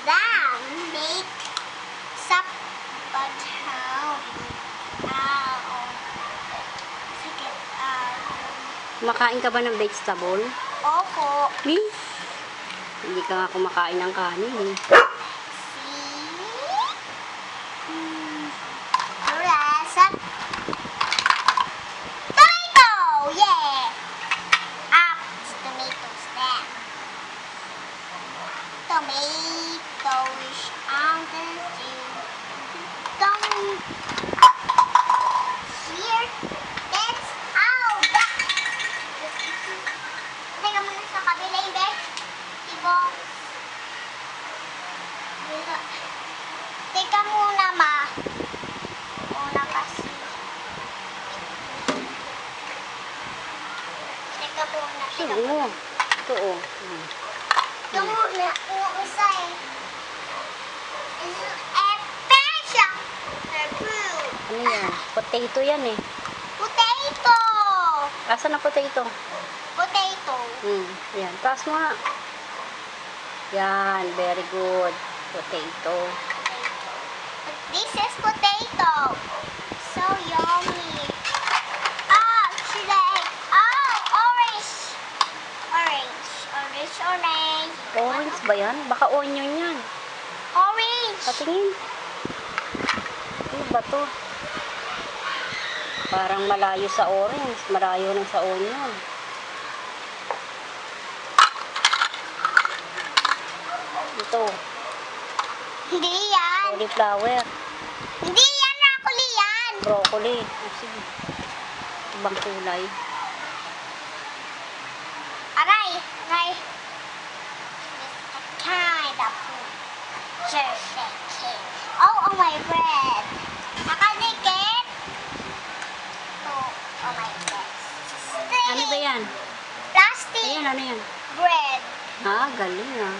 Then make some potato. Sige, Kumakain ka ba ng vegetable? opo. Hindi ka nga kumakain ng kanin eh. Rasa. Tomato! Yeah! Tomatoes then. Tomatoes on the here. That's how that. Teka muna sa kabila yung bed. Ibo. Teka muna, ma. Una kasi. Teka muna. Ito oh. Ito oh. Yung muna, yung isa eh. Pesha. Ano yan? Potato yan eh. Potato. Asan na potato? Potato. Yan. Taas mo nga. Yan. Very good. Potato. This is potato. So yummy. Today. Orange. Orange. Orange, orange. Orange ba yan? Baka onion yan. Orange. Patingin. Ano ba to? Parang malayo sa orange. Malayo lang sa onion. Ito. Hindi yan. Cauliflower. Hindi yan, broccoli yan. Broccoli. Sige. Ibang kulay. Aray. Aray. Kind of food. Perfect. Oh my bread. Nakadikit. Oh my bread. Ano ba yan? Plastic. Ayan, ano yan? Bread. Galing ah.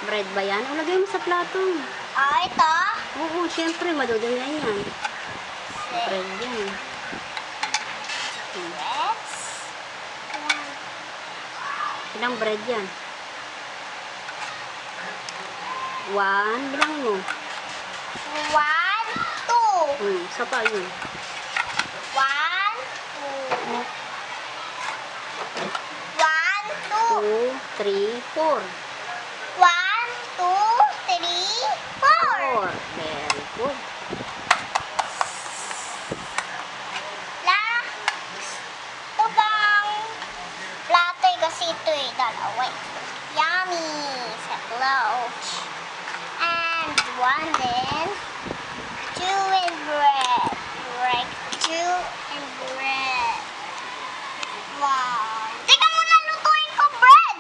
Bread ba yan? O, lagay mo sa plato. Ito. Oo, syempre, madudumi yan yan. Bread yan. Breads. Ilang bread yan? 1, bilangin mo. 1, 2. Isa pa yun. 1, 2. 2, 3, 4. 1, 2, 3, 4. 4. Very good. Ito bang plato kasi ito eh, dalawa eh. Yummy! Sa clouds. And 1 then 2 and bread. Right, 2 and bread. Wow! Teka muna, lutuin ko bread!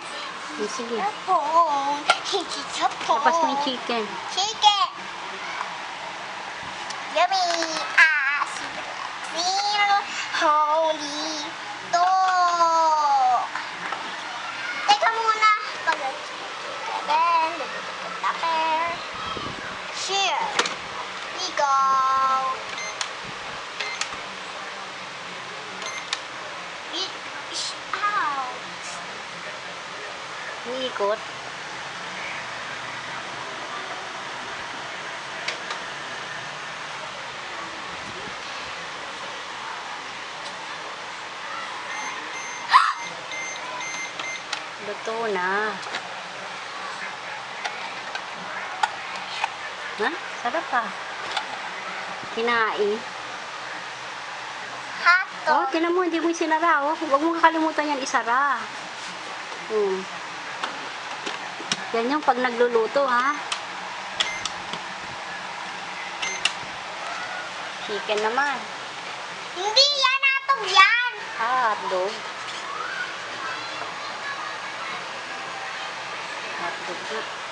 Sige. Japon! Japon! Tapos mo yung chicken. Chicken! Yummy! Sino holy dog! Teka muna! Here we go! Out! Iikot. Luto na. Ha? Sarap ah. Kinain. Hotdog! Oh, tinan mo, hindi mo sinara. Oh. Huwag mo kakalimutan yan isara. Yan yung pag nagluluto, ha? Chicken naman. Hindi yan! Hotdog yan! Hotdog. Hotdog na.